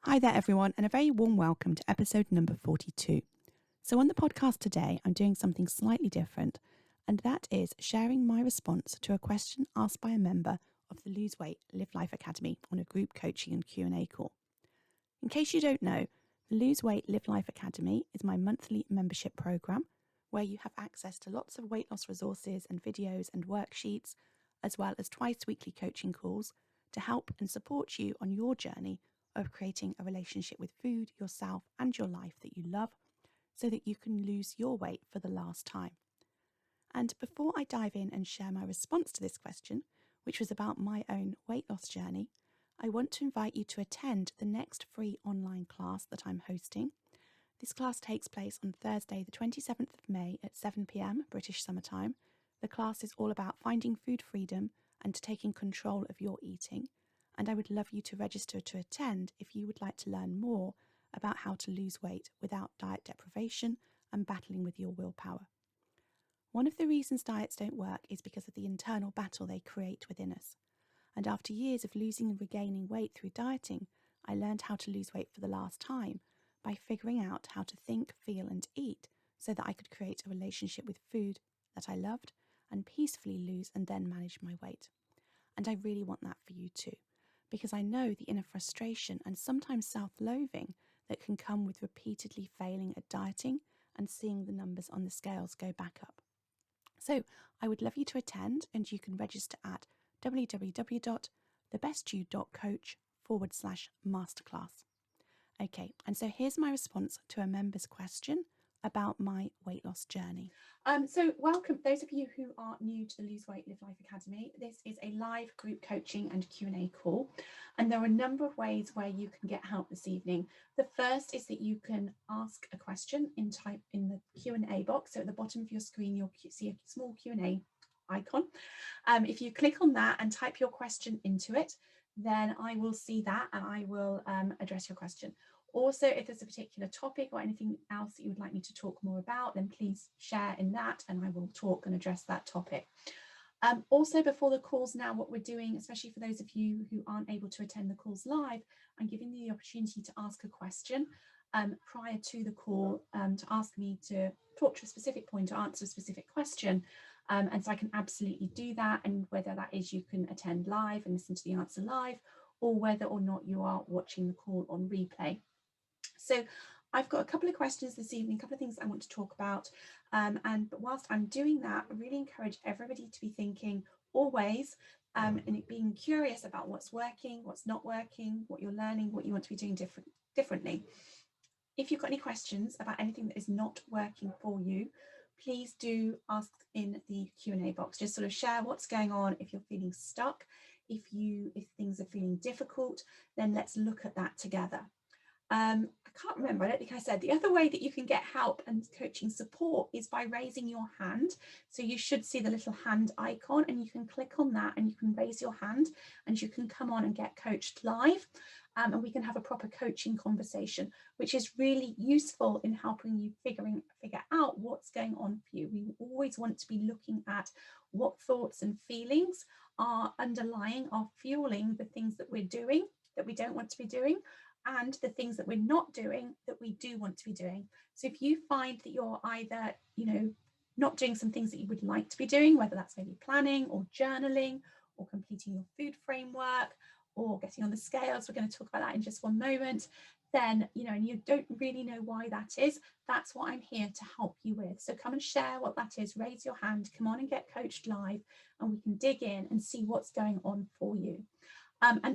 Hi there, everyone, and a very warm welcome to episode number 42. So, on the podcast today, I'm doing something slightly different, and that is sharing my response to a question asked by a member of the Lose Weight, Live Life Academy on a group coaching and Q&A call. In case you don't know, the Lose Weight, Live Life Academy is my monthly membership program where you have access to lots of weight loss resources and videos and worksheets, as well as twice weekly coaching calls to help and support you on your journey of creating a relationship with food, yourself, and your life that you love so that you can lose your weight for the last time. And before I dive in and share my response to this question, which was about my own weight loss journey, I want to invite you to attend the next free online class that I'm hosting. This class takes place on Thursday, the 27th of May at 7 p.m. British Summer Time. The class is all about finding food freedom and taking control of your eating. And I would love you to register to attend if you would like to learn more about how to lose weight without diet deprivation and battling with your willpower. One of the reasons diets don't work is because of the internal battle they create within us. And after years of losing and regaining weight through dieting, I learned how to lose weight for the last time by figuring out how to think, feel, and eat so that I could create a relationship with food that I loved and peacefully lose and then manage my weight. And I really want that for you too, because I know the inner frustration and sometimes self-loathing that can come with repeatedly failing at dieting and seeing the numbers on the scales go back up. So I would love you to attend, and you can register at www.thebestyou.coach/masterclass. Okay, and so here's my response to a member's question about my weight loss journey. So welcome those of you who are new to the Lose Weight, Live Life Academy. This is a live group coaching and Q&A call, and there are a number of ways where you can get help this evening. The first is that you can ask a question in the Q&A box. So at the bottom of your screen, you'll see a small Q&A icon. If you click on that and type your question into it, then I will see that and I will address your question. Also, if there's a particular topic or anything else that you would like me to talk more about, then please share in that and I will talk and address that topic. Also, before the calls now, what we're doing, especially for those of you who aren't able to attend the calls live, I'm giving you the opportunity to ask a question prior to the call, to ask me to talk to a specific point or answer a specific question. And so I can absolutely do that. And whether that is you can attend live and listen to the answer live, or whether or not you are watching the call on replay. So I've got a couple of questions this evening, a couple of things I want to talk about. But whilst I'm doing that, I really encourage everybody to be thinking always and being curious about what's working, what's not working, what you're learning, what you want to be doing differently. If you've got any questions about anything that is not working for you, please do ask in the Q&A box. Just sort of share what's going on. If you're feeling stuck, if things are feeling difficult, then let's look at that together. I can't remember, I don't think I said, the other way that you can get help and coaching support is by raising your hand. So you should see the little hand icon and you can click on that and you can raise your hand and you can come on and get coached live. And we can have a proper coaching conversation, which is really useful in helping you figure out what's going on for you. We always want to be looking at what thoughts and feelings are underlying, are fueling the things that we're doing that we don't want to be doing, and the things that we're not doing that we do want to be doing. So if you find that you're either, not doing some things that you would like to be doing, whether that's maybe planning or journaling or completing your food framework or getting on the scales, we're going to talk about that in just one moment, then, and you don't really know why that is, that's what I'm here to help you with. So come and share what that is, raise your hand, come on and get coached live, and we can dig in and see what's going on for you.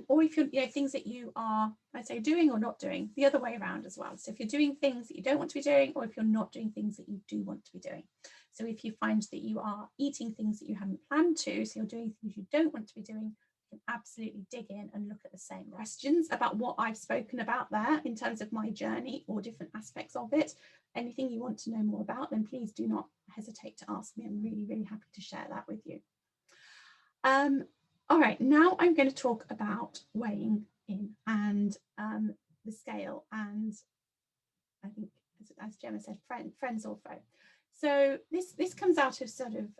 Or if you're, things that you are, I'd say, doing or not doing, the other way around as well. So if you're doing things that you don't want to be doing, or if you're not doing things that you do want to be doing. So if you find that you are eating things that you haven't planned to, so you're doing things you don't want to be doing, you can absolutely dig in and look at the same questions about what I've spoken about there in terms of my journey or different aspects of it. Anything you want to know more about, then please do not hesitate to ask me. I'm really, really happy to share that with you. All right, now I'm going to talk about weighing in and the scale, and I think, as Gemma said, friends or foe. So this comes out of sort of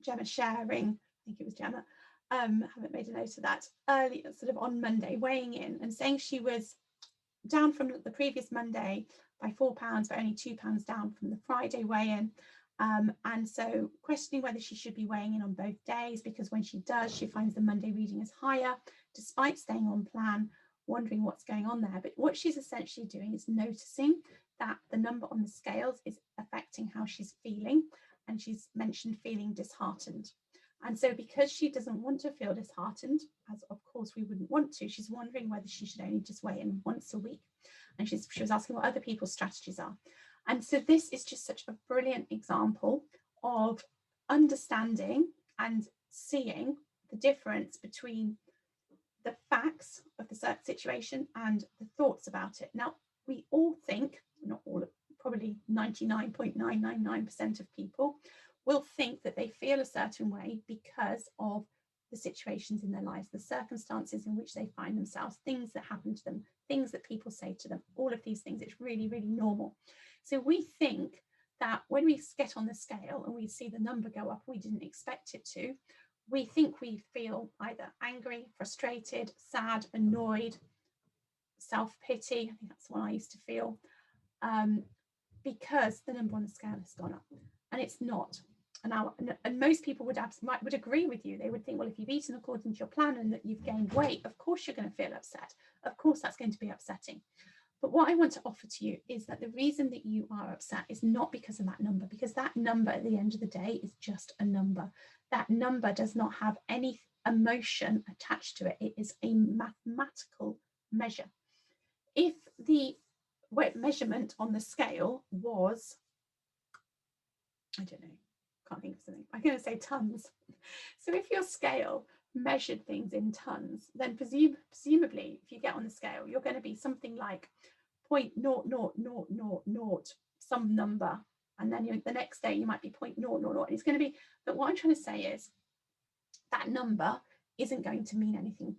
Gemma sharing, I think it was Gemma, haven't made a note of that, early, sort of on Monday, weighing in and saying she was down from the previous Monday by £4, but only £2 down from the Friday weigh-in. And so questioning whether she should be weighing in on both days, because when she does, she finds the Monday reading is higher, despite staying on plan, wondering what's going on there. But what she's essentially doing is noticing that the number on the scales is affecting how she's feeling. And she's mentioned feeling disheartened. And so because she doesn't want to feel disheartened, as of course we wouldn't want to, she's wondering whether she should only just weigh in once a week. And she was asking what other people's strategies are. And so this is just such a brilliant example of understanding and seeing the difference between the facts of the situation and the thoughts about it. Now, we all think, not all, probably 99.999% of people will think that they feel a certain way because of the situations in their lives, the circumstances in which they find themselves, things that happen to them, things that people say to them, all of these things. It's really, really normal. So we think that when we get on the scale and we see the number go up, we didn't expect it to, we think we feel either angry, frustrated, sad, annoyed, self-pity. I think that's the one I used to feel, because the number on the scale has gone up, and it's not. And most people would agree with you. They would think, well, if you've eaten according to your plan and that you've gained weight, of course you're going to feel upset. Of course that's going to be upsetting. But what I want to offer to you is that the reason that you are upset is not because of that number, because that number at the end of the day is just a number. That number does not have any emotion attached to it. It is a mathematical measure. If the weight measurement on the scale was, I don't know, can't think of something, I'm going to say tons. So if your scale measured things in tons, then presumably if you get on the scale, you're going to be something like 0.00000 some number, and then the next day you might be 0.000. It's going to be, but what I'm trying to say is that number isn't going to mean anything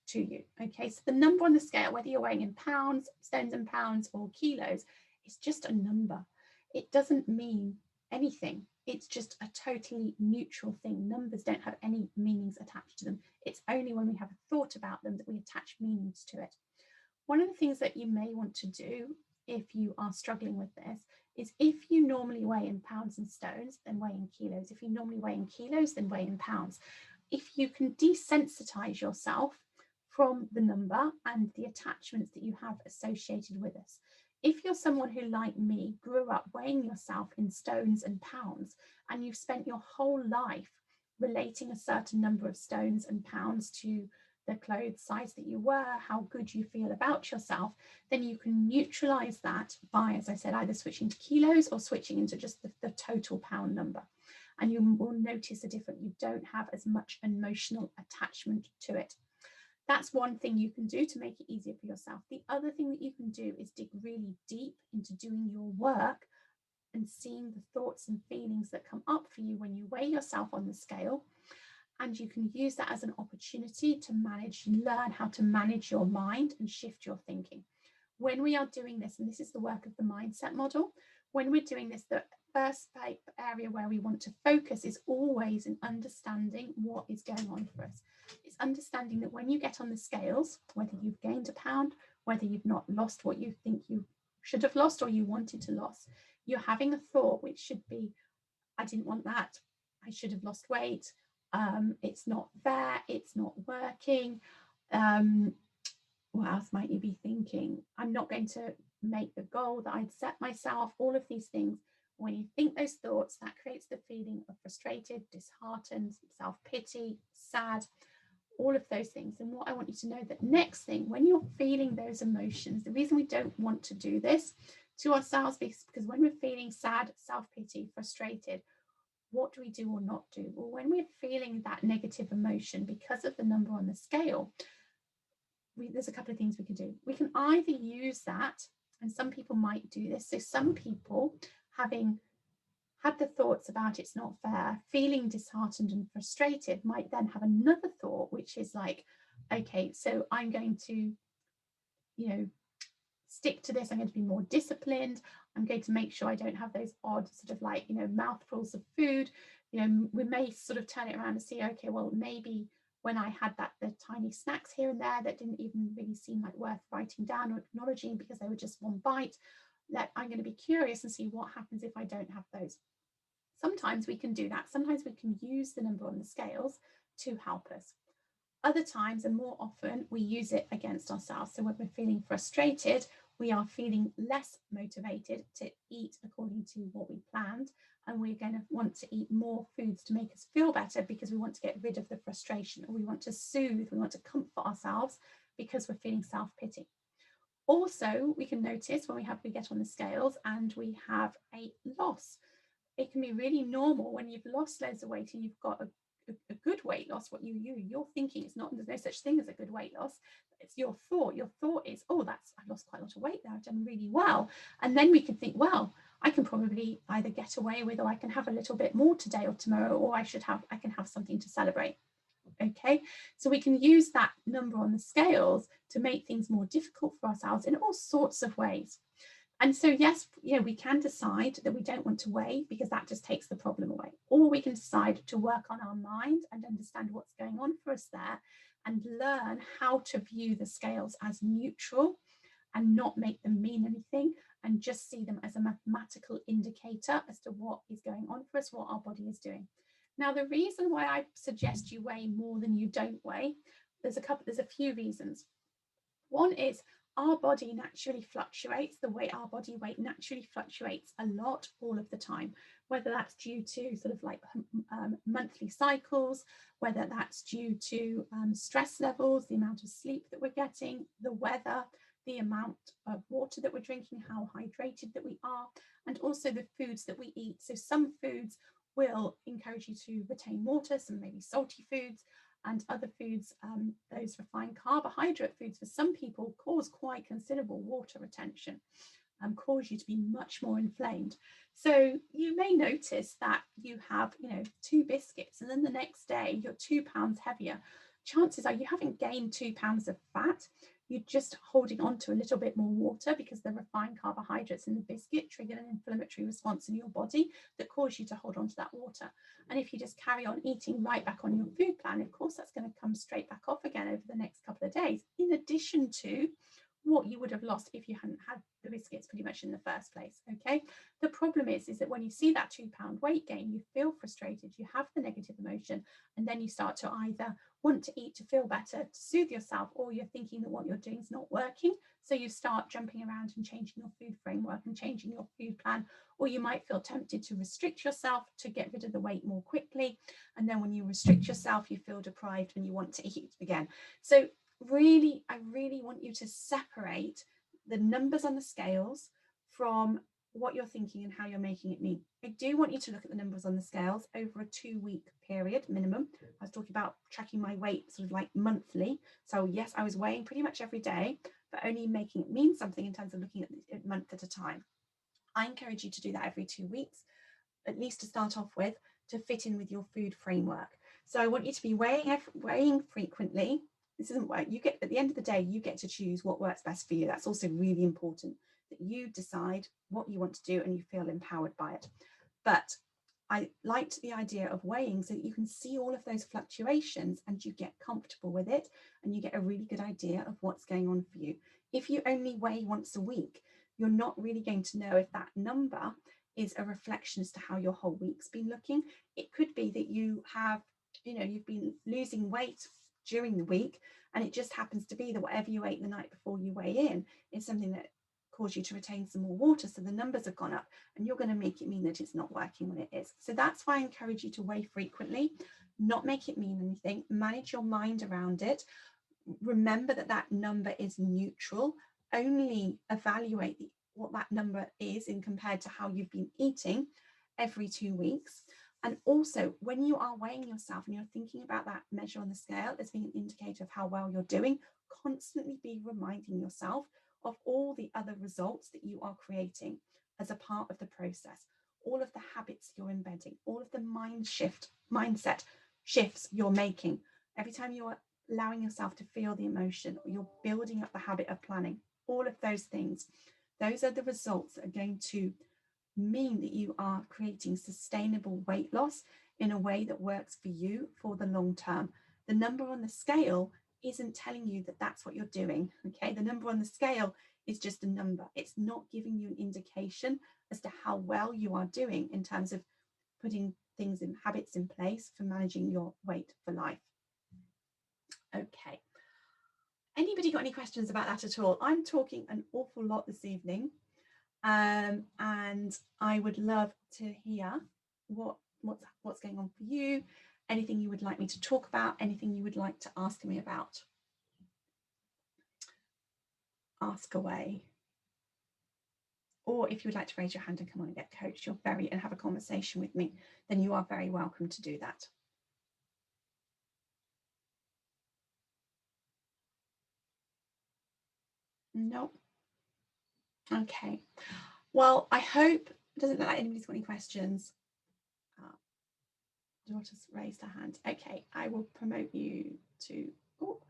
to you. Okay, so the number on the scale, whether you're weighing in pounds, stones and pounds, or kilos, is just a number. It doesn't mean anything. It's just a totally neutral thing. Numbers don't have any meanings attached to them. It's only when we have a thought about them that we attach meanings to it. One of the things that you may want to do if you are struggling with this is, if you normally weigh in pounds and stones, then weigh in kilos. If you normally weigh in kilos, then weigh in pounds. If you can desensitize yourself from the number and the attachments that you have associated with us. If you're someone who, like me, grew up weighing yourself in stones and pounds, and you've spent your whole life relating a certain number of stones and pounds to the clothes size that you wear, how good you feel about yourself, then you can neutralize that by, as I said, either switching to kilos or switching into just the total pound number. And you will notice a difference. You don't have as much emotional attachment to it. That's one thing you can do to make it easier for yourself. The other thing that you can do is dig really deep into doing your work and seeing the thoughts and feelings that come up for you when you weigh yourself on the scale. And you can use that as an opportunity to learn how to manage your mind and shift your thinking. When we are doing this, and this is the work of the mindset model, when we're doing this, the first area where we want to focus is always in understanding what is going on for us. It's understanding that when you get on the scales, whether you've gained a pound, whether you've not lost what you think you should have lost or you wanted to lose, you're having a thought which should be, I didn't want that, I should have lost weight, it's not fair, it's not working. What else might you be thinking? I'm not going to make the goal that I'd set myself, all of these things. When you think those thoughts, that creates the feeling of frustrated, disheartened, self-pity, sad, all of those things. And what I want you to know, that next thing, when you're feeling those emotions, the reason we don't want to do this to ourselves is because when we're feeling sad, self-pity, frustrated, what do we do or not do? Well, when we're feeling that negative emotion because of the number on the scale, there's a couple of things we can do. We can either use that, and some people might do this. So some people, having had the thoughts about it's not fair, feeling disheartened and frustrated, might then have another thought, which is like, okay, so I'm going to, stick to this. I'm going to be more disciplined. I'm going to make sure I don't have those odd sort of like, mouthfuls of food. We may sort of turn it around and see, okay, well, maybe when I had the tiny snacks here and there that didn't even really seem like worth writing down or acknowledging because they were just one bite, that I'm going to be curious and see what happens if I don't have those. Sometimes we can do that. Sometimes we can use the number on the scales to help us. Other times, and more often, we use it against ourselves. So when we're feeling frustrated, we are feeling less motivated to eat according to what we planned, and we're going to want to eat more foods to make us feel better because we want to get rid of the frustration, or we want to soothe, we want to comfort ourselves because we're feeling self-pity. Also, we can notice when we get on the scales and we have a loss. It can be really normal when you've lost loads of weight and you've got a good weight loss. What you're thinking is not, there's no such thing as a good weight loss. It's your thought. Your thought is, oh, I've lost quite a lot of weight there. I've done really well. And then we can think, well, I can probably either get away with, or I can have a little bit more today or tomorrow, or I can have something to celebrate. Okay, so we can use that number on the scales to make things more difficult for ourselves in all sorts of ways. And so, yes, we can decide that we don't want to weigh because that just takes the problem away. Or we can decide to work on our mind and understand what's going on for us there and learn how to view the scales as neutral and not make them mean anything, and just see them as a mathematical indicator as to what is going on for us, what our body is doing. Now, the reason why I suggest you weigh more than you don't weigh, there's a few reasons. One is our body naturally fluctuates. The way our body weight naturally fluctuates a lot all of the time, whether that's due to sort of like monthly cycles, whether that's due to stress levels, the amount of sleep that we're getting, the weather, the amount of water that we're drinking, how hydrated that we are, and also the foods that we eat. So some foods will encourage you to retain water, some maybe salty foods, and other foods, those refined carbohydrate foods, for some people cause quite considerable water retention and cause you to be much more inflamed. So you may notice that you have, 2 biscuits and then the next day you're 2 pounds heavier. Chances are you haven't gained 2 pounds of fat. You're just holding on to a little bit more water because the refined carbohydrates in the biscuit triggered an inflammatory response in your body that caused you to hold on to that water. And if you just carry on eating right back on your food plan, of course, that's going to come straight back off again over the next couple of days, in addition to what you would have lost if you hadn't had the biscuits pretty much in the first place. Okay, the problem is that when you see that 2 pound weight gain, you feel frustrated, you have the negative emotion, and then you start to either want to eat to feel better, to soothe yourself, or you're thinking that what you're doing is not working, so you start jumping around and changing your food framework and changing your food plan. Or you might feel tempted to restrict yourself to get rid of the weight more quickly, and then when you restrict yourself, you feel deprived and you want to eat again. So really, I really want you to separate the numbers on the scales from what you're thinking and how you're making it mean. I do want you to look at the numbers on the scales over a 2-week period minimum. I was talking about tracking my weight sort of like monthly. So yes, I was weighing pretty much every day, but only making it mean something in terms of looking at it month at a time. I encourage you to do that every 2 weeks, at least to start off with, to fit in with your food framework. So I want you to be weighing frequently. This isn't what you get at the end of the day. You get to choose what works best for you. That's also really important, that you decide what you want to do and you feel empowered by it. But I liked the idea of weighing so that you can see all of those fluctuations and you get comfortable with it and you get a really good idea of what's going on for you. If you only weigh once a week, you're not really going to know if that number is a reflection as to how your whole week's been looking. It could be that you have, you've been losing weight during the week, and it just happens to be that whatever you ate the night before you weigh in is something that caused you to retain some more water, so the numbers have gone up, and you're going to make it mean that it's not working when it is. So that's why I encourage you to weigh frequently, not make it mean anything, manage your mind around it. Remember that that number is neutral. Only evaluate what that number is in compared to how you've been eating every 2 weeks. And also, when you are weighing yourself and you're thinking about that measure on the scale as being an indicator of how well you're doing, constantly be reminding yourself of all the other results that you are creating as a part of the process, all of the habits you're embedding, all of the mindset shifts you're making. Every time you're allowing yourself to feel the emotion, or you're building up the habit of planning, all of those things, those are the results that are going to mean that you are creating sustainable weight loss in a way that works for you for the long term. The number on the scale isn't telling you that that's what you're doing. Okay, the number on the scale is just a number. It's not giving you an indication as to how well you are doing in terms of putting things in habits in place for managing your weight for life. Okay. Anybody got any questions about that at all? I'm talking an awful lot this evening, and I would love to hear what's going on for you, anything you would like me to talk about, anything you would like to ask me about. Ask away. Or if you would like to raise your hand and come on and get coached, and have a conversation with me, then you are very welcome to do that. No. Okay. Well, I hope it doesn't look like anybody's got any questions. Daughter's raised her hand. Okay, I will promote you to. Oh,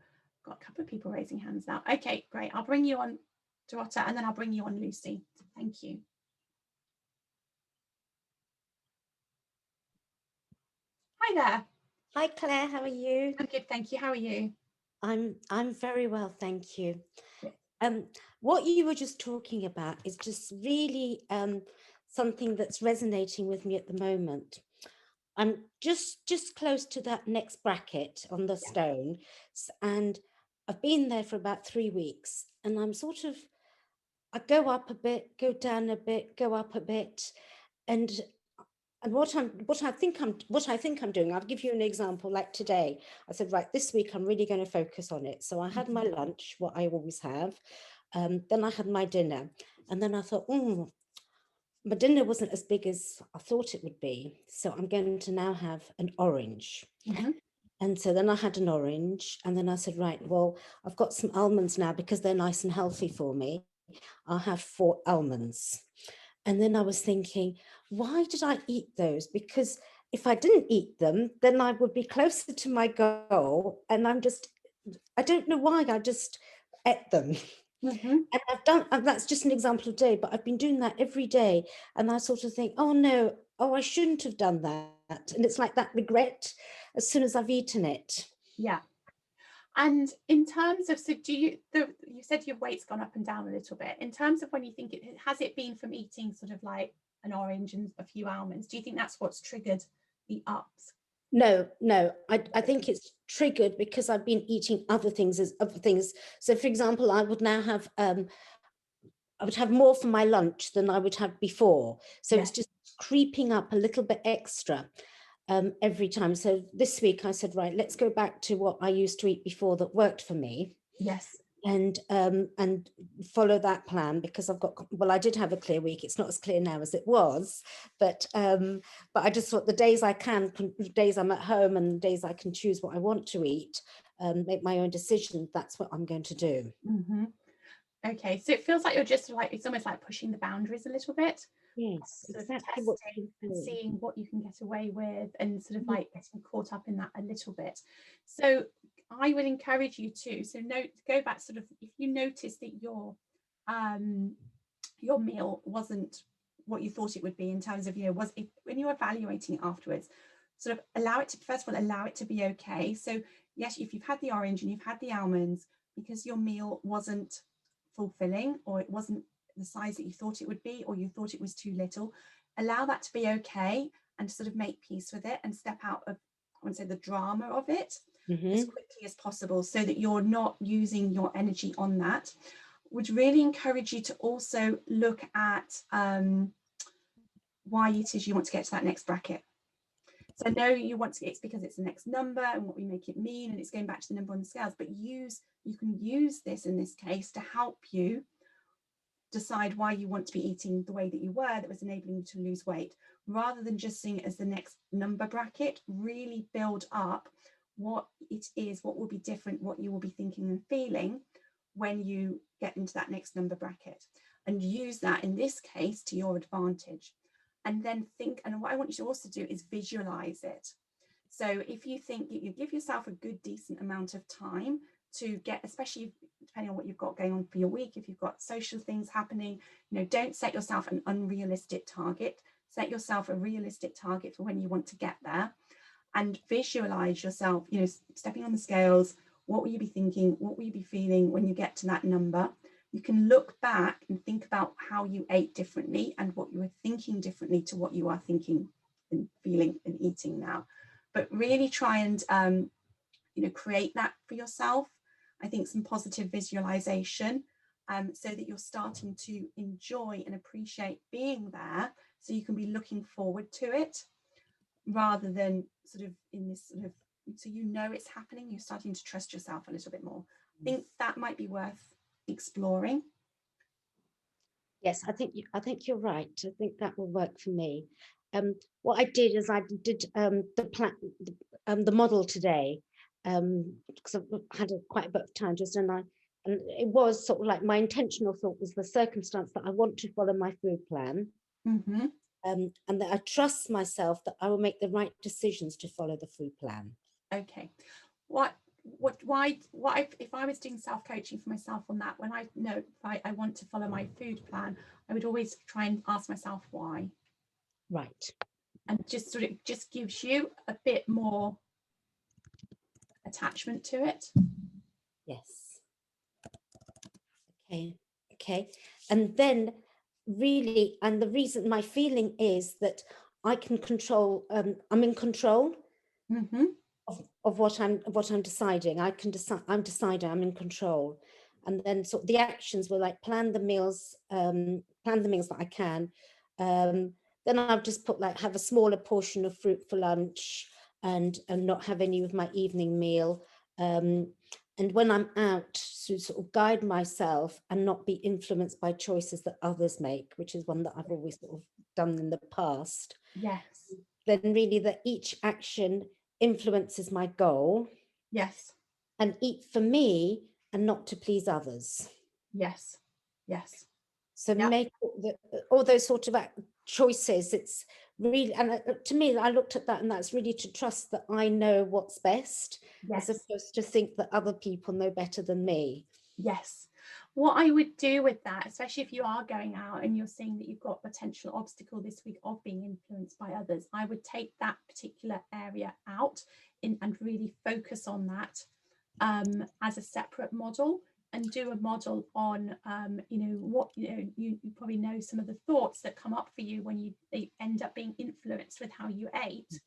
got a couple of people raising hands now. Okay, great. I'll bring you on, daughter, and then I'll bring you on, Lucy. Thank you. Hi there. Hi Claire, how are you? I'm good, thank you. How are you? I'm very well, thank you. Yeah. What you were just talking about is just really something that's resonating with me at the moment. I'm just close to that next bracket on the stone, and I've been there for about 3 weeks, and I'm sort of, I go up a bit, go down a bit, go up a bit, and what I think I'm doing, I'll give you an example. Like today, I said, right, this week I'm really going to focus on it. So I had my lunch, what I always have. Then I had my dinner, and then I thought, my dinner wasn't as big as I thought it would be. So I'm going to now have an orange. And so then I had an orange, and then I said, right, well, I've got some almonds now because they're nice and healthy for me. I'll have 4 almonds. And then I was thinking, why did I eat those? Because if I didn't eat them, then I would be closer to my goal. And I don't know why, I just ate them. And and that's just an example of day, but I've been doing that every day. And I sort of think, oh no, I shouldn't have done that. And it's like that regret as soon as I've eaten it. Yeah. And in terms of, so you said your weight's gone up and down a little bit. In terms of when you think has it been from eating sort of like an orange and a few almonds? Do you think that's what's triggered the ups? No, I think it's triggered because I've been eating other things. So for example, I would now have, I would have more for my lunch than I would have before. So it's just creeping up a little bit extra. Every time. So this week I said, right, let's go back to what I used to eat before that worked for me. Yes. And follow that plan, because I did have a clear week. It's not as clear now as it was, but I just thought the days days I'm at home and the days I can choose what I want to eat, make my own decision, that's what I'm going to do. Okay, so it feels like you're just like, it's almost like pushing the boundaries a little bit. Yes, exactly. Testing and seeing what you can get away with, and sort of like getting caught up in that a little bit. So I would encourage you to, go back, sort of, if you notice that your meal wasn't what you thought it would be, in terms of, when you're evaluating it afterwards, sort of allow it to be okay. So yes, if you've had the orange and you've had the almonds because your meal wasn't fulfilling, or it wasn't the size that you thought it would be, or you thought it was too little, allow that to be okay, and sort of make peace with it and step out of, I want to say, the drama of it as quickly as possible, so that you're not using your energy on that. Would really encourage you to also look at why it is you want to get to that next bracket. So I know you want to, it's because it's the next number and what we make it mean, and it's going back to the number on the scales, but you can use this in this case to help you decide why you want to be eating the way that you were, that was enabling you to lose weight, rather than just seeing it as the next number bracket. Really build up what it is, what will be different, what you will be thinking and feeling when you get into that next number bracket, and use that in this case to your advantage. And then think, and what I want you to also do is visualize it. So if you think you give yourself a good, decent amount of time to get, especially depending on what you've got going on for your week, if you've got social things happening, don't set yourself an unrealistic target. Set yourself a realistic target for when you want to get there. and visualize yourself, you know, stepping on the scales. What will you be thinking? What will you be feeling when you get to that number? You can look back and think about how you ate differently and what you were thinking differently to what you are thinking and feeling and eating now. But really try and, you know, create that for yourself. I think some positive visualization, so that you're starting to enjoy and appreciate being there, so you can be looking forward to it rather than sort of in this sort of, so you know it's happening, you're starting to trust yourself a little bit more. I think that might be worth exploring. Yes, I think you're right. I think that will work for me. What I did is I did the model today, because I had quite a bit of time just, and it was sort of like my intentional thought was the circumstance that I want to follow my food plan, Mm-hmm. and that I trust myself that I will make the right decisions to follow the food plan. Okay. If I was doing self-coaching for myself on that, when I know if I want to follow my food plan, I would always try and ask myself why. Right. And just sort of just gives you a bit more attachment to it. Yes. Okay. And then really, and the reason, my feeling is that I can control, I'm in control. Mm-hmm. Of what I'm deciding. I can decide, I'm deciding, I'm in control. And then so the actions were like plan the meals that I can. Then I'll just put like have a smaller portion of fruit for lunch and not have any of my evening meal. And when I'm out, to sort of guide myself and not be influenced by choices that others make, which is one that I've always sort of done in the past. Yes. Then really that each action influences my goal. Yes. And eat for me and not to please others. Yes. Yes. So yep. make all those sort of choices. It's really, and to me, I looked at that, and that's really to trust that I know what's best, Yes. as opposed to think that other people know better than me. Yes. What I would do with that, especially if you are going out and you're seeing that you've got potential obstacle this week of being influenced by others, I would take that particular area out and really focus on that as a separate model, and do a model on, you know, what, you probably know some of the thoughts that come up for you when they end up being influenced with how you ate.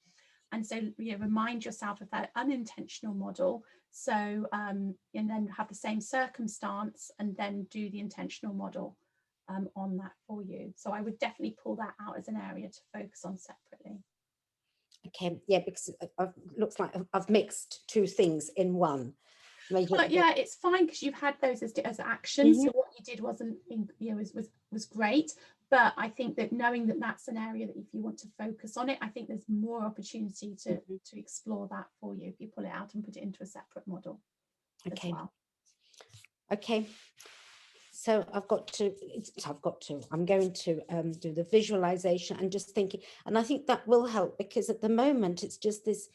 And so, you know, remind yourself of that unintentional model. So, and then have the same circumstance and then do the intentional model on that for you. So I would definitely pull that out as an area to focus on separately. Okay, yeah, because it looks like I've mixed two things in one. But yeah, it's fine because you've had those as actions. So what you did wasn't, you know, was great. But I think that knowing that that's an area that if you want to focus on it, I think there's more opportunity to explore that for you if you pull it out and put it into a separate model. Okay. As well. Okay. So I'm going to do the visualization and just thinking, and I think that will help, because at the moment it's just this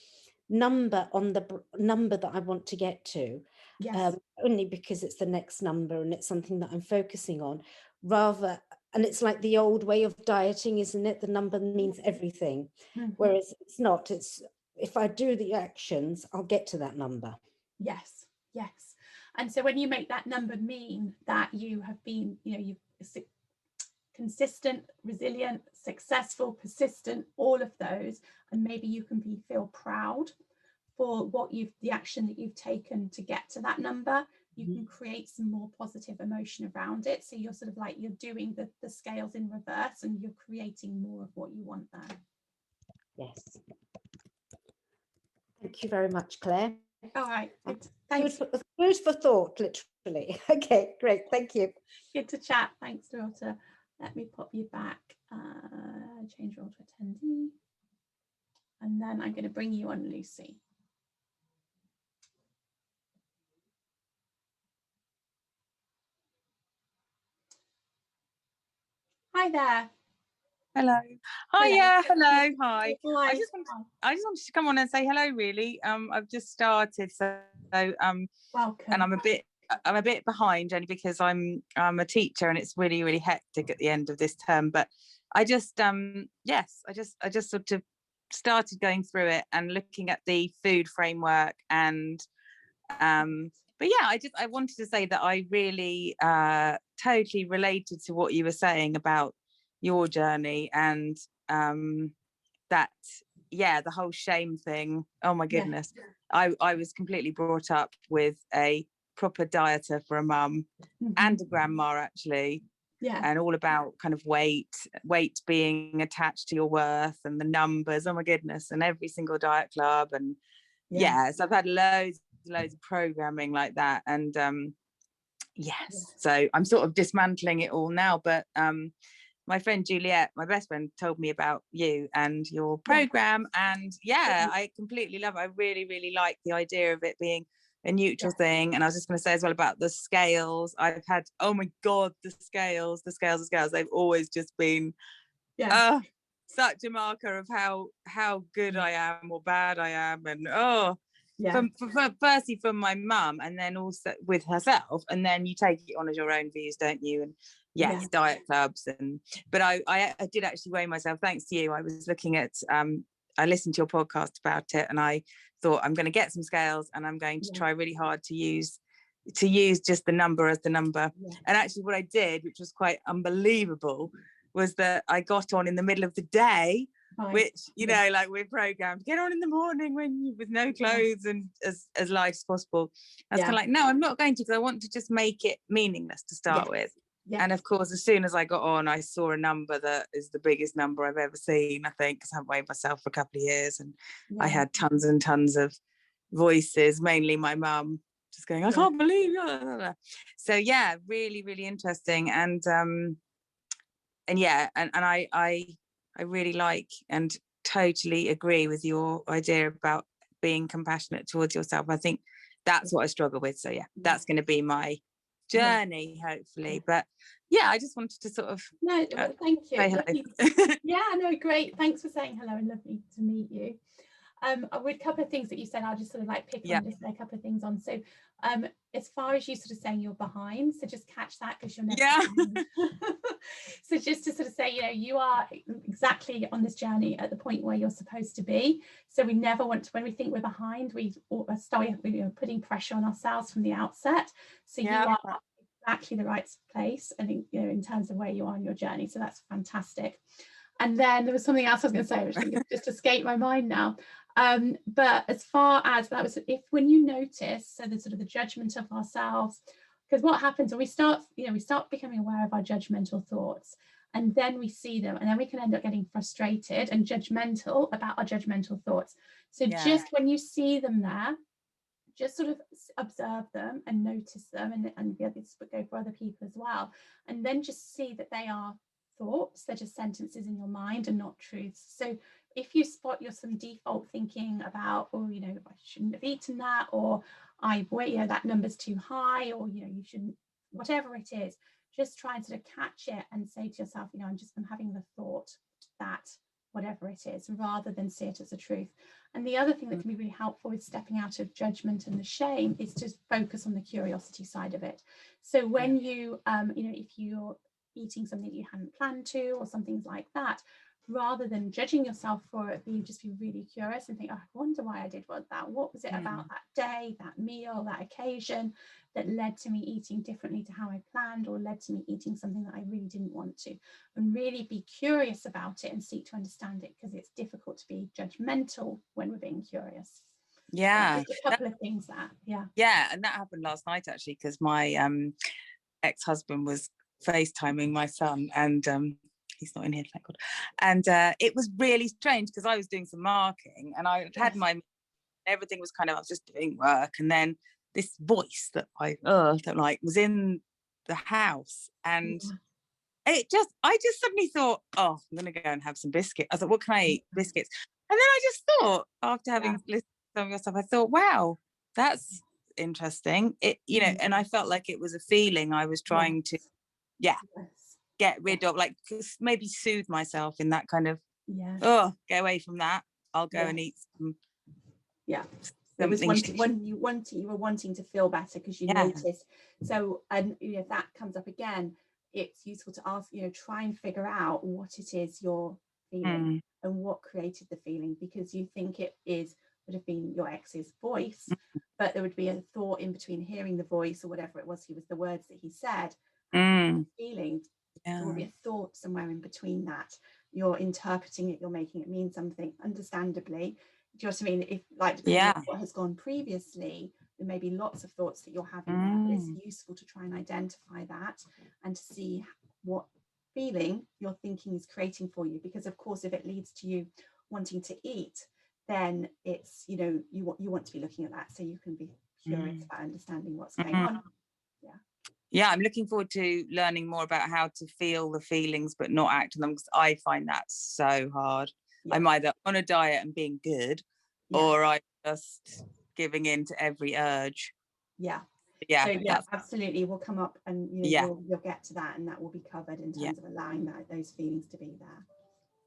number on the number that I want to get to. Yes. Only because it's the next number and it's something that I'm focusing on, rather, and it's like the old way of dieting, isn't it? The number means everything, whereas it's not. It's if I do the actions, I'll get to that number. Yes, yes. And so when you make that number mean that you have been, you know, you've consistent, resilient, successful, persistent, all of those, and maybe you can feel proud for the action that you've taken to get to that number, you can create some more positive emotion around it. So you're sort of like, you're doing the scales in reverse and you're creating more of what you want there. Yes. Thank you very much, Claire. All right. Good. Thanks. Food for thought, literally. Okay, great. Thank you. Good to chat. Thanks, daughter. Let me pop you back. Change role to attendee. And then I'm going to bring you on, Lucy. Hi there. Hello. Hi. Hello. Yeah. Hello. Hi. Hi. I just wanted to come on and say hello. Really. I've just started, so welcome. And I'm a bit behind, only because I'm a teacher and it's really, really hectic at the end of this term. But I just I just sort of started going through it and looking at the food framework, and but yeah, I wanted to say that I really totally related to what you were saying about your journey, and that, yeah, the whole shame thing. Oh my goodness. I was completely brought up with a proper dieter for a mum and a grandma, actually. And all about kind of weight being attached to your worth and the numbers. Oh my goodness. And every single diet club. And so I've had loads of programming like that. And so I'm sort of dismantling it all now. But my friend Juliet, my best friend, told me about you and your program. And I completely love it. I really, really like the idea of it being a neutral thing. And I was just going to say as well about the scales. I've had, oh my God, the scales. They've always just been such a marker of how good I am or bad I am. And firstly from my mum, and then also with herself, and then you take it on as your own views, don't you? And diet clubs. But I did actually weigh myself, thanks to you. I was looking at I listened to your podcast about it, and I thought I'm going to get some scales, and I'm going to try really hard to use just the number as the number. And actually what I did, which was quite unbelievable, was that I got on in the middle of the day, which, you know, like we're programmed, get on in the morning with no clothes and as light as possible. I was kind of like, no, I'm not going to, because I want to just make it meaningless to start with. And of course, as soon as I got on, I saw a number that is the biggest number I've ever seen, I think, because I haven't weighed myself for a couple of years. And I had tons and tons of voices, mainly my mum, just going, I can't believe you. So yeah, really, really interesting. And I really like and totally agree with your idea about being compassionate towards yourself. I think that's what I struggle with. So yeah, that's going to be my journey, hopefully. But yeah, I just wanted to sort of thank you. say hello. Great. Thanks for saying hello, and lovely to meet you. With a couple of things that you said, I'll just sort of like pick on, just say a couple of things on. So as far as you sort of saying you're behind, so just catch that, because you're never behind. So just to sort of say, you know, you are exactly on this journey at the point where you're supposed to be. So we never want to, when we think we're behind, we start putting pressure on ourselves from the outset. So you are exactly the right place, I think, you know, in terms of where you are on your journey. So that's fantastic. And then there was something else I was going to say, which just escaped my mind now. But as far as that was, when you notice, so the sort of the judgment of ourselves, because what happens when we start becoming aware of our judgmental thoughts, and then we see them, and then we can end up getting frustrated and judgmental about our judgmental thoughts. So just when you see them there, just sort of observe them and notice them, and this would go for other people as well, and then just see that they are thoughts, they're just sentences in your mind and not truths. So if you spot some default thinking about, oh, you know, I shouldn't have eaten that, or that number's too high, or, you know, you shouldn't, whatever it is, just try and sort of catch it and say to yourself, you know, I'm having the thought that whatever it is, rather than see it as a truth. And the other thing that can be really helpful with stepping out of judgment and the shame is to focus on the curiosity side of it. So when you if you're eating something you hadn't planned to, or some things like that, rather than judging yourself for it, just be really curious and think, oh, I wonder why I did that. What was it about that day, that meal, that occasion that led to me eating differently to how I planned, or led to me eating something that I really didn't want to? And really be curious about it and seek to understand it, because it's difficult to be judgmental when we're being curious. Yeah, a couple of things that and that happened last night, actually, because my ex-husband was FaceTiming my son, and he's not in here, thank God. And it was really strange, because I was doing some marking, and I had everything was kind of, I was just doing work, and then this voice that I don't like was in the house, and I just suddenly thought, oh, I'm gonna go and have some biscuits. I thought, what can I eat? Biscuits. And then I just thought, after having listened to some of your stuff, I thought, wow, that's interesting. It, you know, and I felt like it was a feeling I was trying to get rid of, like maybe soothe myself in that kind of get away from that, I'll go and eat some it was you were wanting to feel better because you noticed. So, and if that comes up again, it's useful to ask, try and figure out what it is you're feeling and what created the feeling, because you think it would have been your ex's voice, but there would be a thought in between hearing the voice or whatever it was, the words that he said, and feeling. There will be a thought somewhere in between that. You're interpreting it, you're making it mean something, understandably. Do you know what I mean? If, like, depending on what has gone previously, there may be lots of thoughts that you're having there, but it's useful to try and identify that and to see what feeling your thinking is creating for you. Because of course, if it leads to you wanting to eat, then it's, you know, you want to be looking at that so you can be curious about understanding what's going on. Yeah, I'm looking forward to learning more about how to feel the feelings but not act on them, because I find that so hard. I'm either on a diet and being good, or I'm just giving in to every urge. So absolutely, we'll come up and, you know, you'll get to that, and that will be covered in terms of allowing those feelings to be there.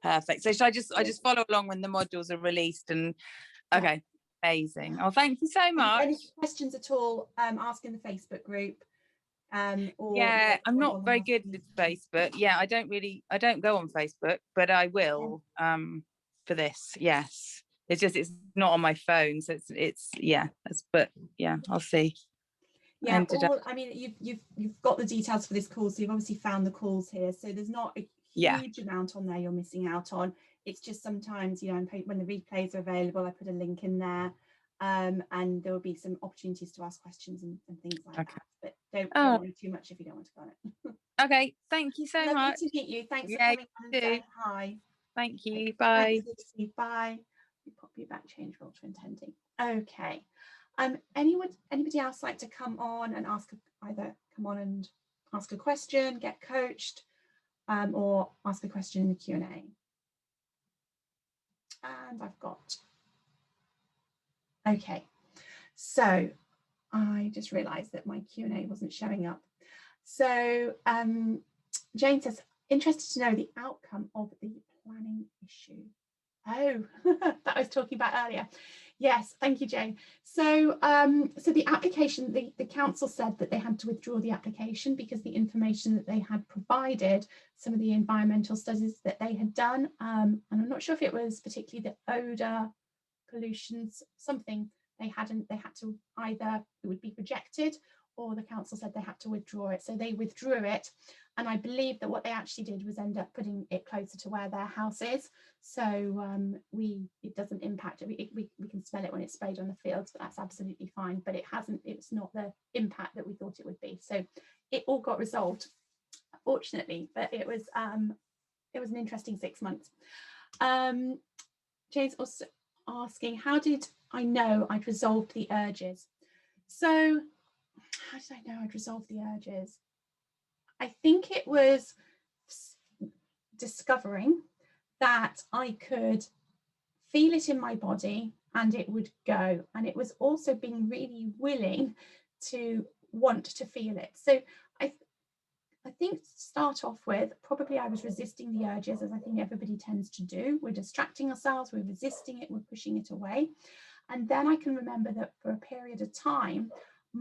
Perfect. So should I just follow along when the modules are released? And okay, amazing. Oh, thank you so much. Any questions at all, ask in the Facebook group. Or, I'm not very good with Facebook. I don't go on Facebook, but I will for this. Yes, it's not on my phone, so I'll see. I mean, you've got the details for this call, so you've obviously found the calls here, so there's not a huge amount on there you're missing out on. It's just sometimes, you know, when the replays are available, I put a link in there, and there will be some opportunities to ask questions and things like that, but don't worry too much if you don't want to go on it. Okay, thank you so much. Lovely to meet you. Thanks for coming on and saying hi. Thank you. Bye. Thanks, Lucy. Bye. We pop you back, change role to attending. Okay. Anybody else like to come on and come on and ask a question, get coached, or ask a question in the Q&A? And I've got, okay, so I just realized that my Q&A wasn't showing up. So Jane says, interested to know the outcome of the planning issue. Oh, that I was talking about earlier. Yes, thank you, Jane. So so the application, the council said that they had to withdraw the application because the information that they had provided, some of the environmental studies that they had done, and I'm not sure if it was particularly the odour, pollutions, something they had to either, it would be rejected, or the council said they had to withdraw it. So they withdrew it. And I believe that what they actually did was end up putting it closer to where their house is. So it doesn't impact it. We can smell it when it's sprayed on the fields, but that's absolutely fine. But it's not the impact that we thought it would be. So it all got resolved, fortunately, but it was an interesting 6 months. Jane's also asking, how did I know I'd resolved the urges? So how did I know I'd resolved the urges? I think it was discovering that I could feel it in my body and it would go. And it was also being really willing to want to feel it. So I think to start off with, probably I was resisting the urges, as I think everybody tends to do. We're distracting ourselves, we're resisting it, we're pushing it away. And then I can remember that for a period of time,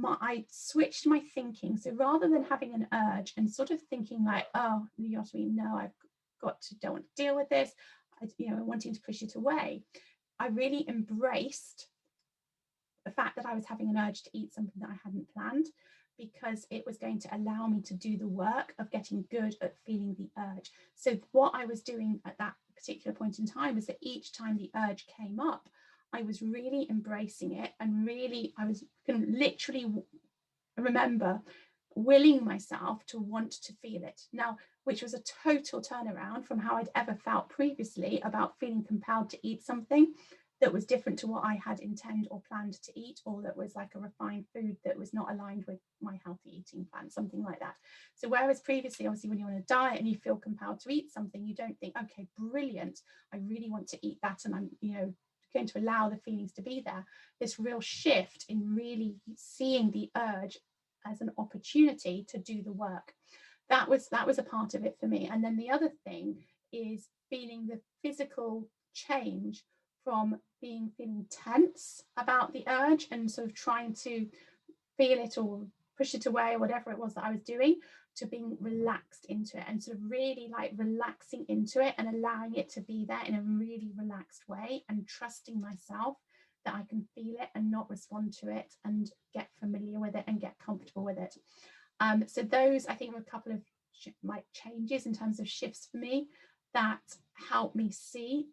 I switched my thinking. So rather than having an urge and sort of thinking like, oh, you know what I mean? No, don't want to deal with this, wanting to push it away, I really embraced the fact that I was having an urge to eat something that I hadn't planned, because it was going to allow me to do the work of getting good at feeling the urge. So what I was doing at that particular point in time was that each time the urge came up, I was really embracing it, and really I can literally remember willing myself to want to feel it now, which was a total turnaround from how I'd ever felt previously about feeling compelled to eat something that was different to what I had intended or planned to eat, or that was like a refined food that was not aligned with my healthy eating plan, something like that. So whereas previously, obviously, when you're on a diet and you feel compelled to eat something, you don't think, okay, brilliant, I really want to eat that, and I'm, going to allow the feelings to be there. This real shift in really seeing the urge as an opportunity to do the work. That was a part of it for me. And then the other thing is feeling the physical change from feeling tense about the urge and sort of trying to feel it or push it away, or whatever it was that I was doing, to being relaxed into it, and sort of really like relaxing into it and allowing it to be there in a really relaxed way, and trusting myself that I can feel it and not respond to it, and get familiar with it and get comfortable with it. So those, I think, were a couple of like changes in terms of shifts for me that helped me see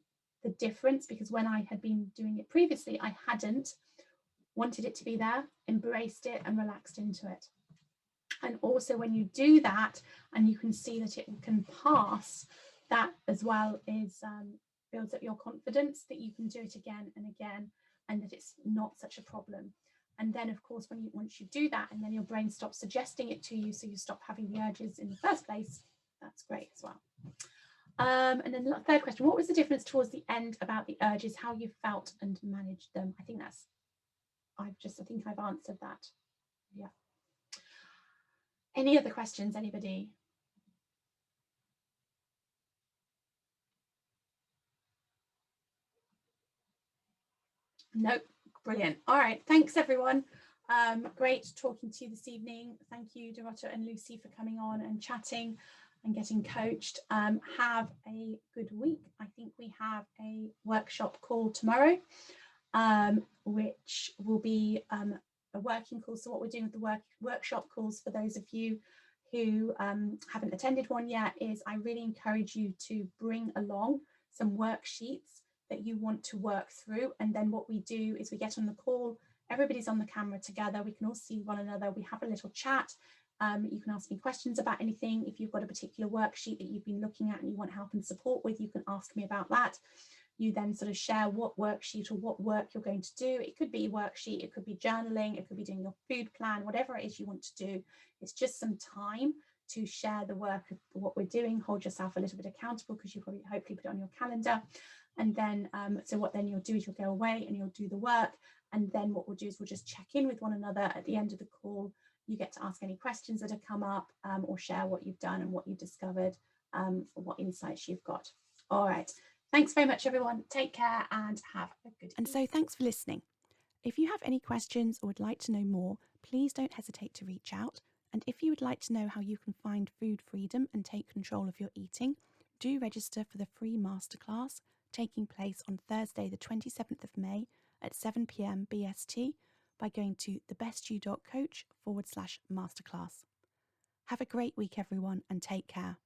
the difference, because when I had been doing it previously, I hadn't wanted it to be there, embraced it and relaxed into it. And also when you do that and you can see that it can pass, that as well is builds up your confidence that you can do it again and again, and that it's not such a problem. And then of course once you do that, and then your brain stops suggesting it to you, so you stop having the urges in the first place, that's great as well. And then the third question, what was the difference towards the end about the urges, how you felt and managed them? I think I've answered that. Yeah. Any other questions, anybody? Nope. Brilliant. All right. Thanks, everyone. Great talking to you this evening. Thank you, Dorota and Lucy, for coming on and chatting and getting coached. Have a good week. I think we have a workshop call tomorrow, which will be a working call. So what we're doing with the workshop calls, for those of you who haven't attended one yet, is I really encourage you to bring along some worksheets that you want to work through. And then what we do is we get on the call, everybody's on the camera together, we can all see one another, we have a little chat. You can ask me questions about anything. If you've got a particular worksheet that you've been looking at and you want help and support with, you can ask me about that. You then sort of share what worksheet or what work you're going to do. It could be a worksheet, it could be journaling, it could be doing your food plan, whatever it is you want to do. It's just some time to share the work of what we're doing, hold yourself a little bit accountable, because you probably hopefully put it on your calendar. And then, so what then you'll do is you'll go away and you'll do the work. And then what we'll do is we'll just check in with one another at the end of the call. You get to ask any questions that have come up, or share what you've done and what you've discovered, or what insights you've got. All right. Thanks very much, everyone. Take care and have a good evening. And so thanks for listening. If you have any questions or would like to know more, please don't hesitate to reach out. And if you would like to know how you can find food freedom and take control of your eating, do register for the free masterclass taking place on Thursday, the 27th of May at 7 p.m. BST by going to thebestyou.coach/masterclass. Have a great week, everyone, and take care.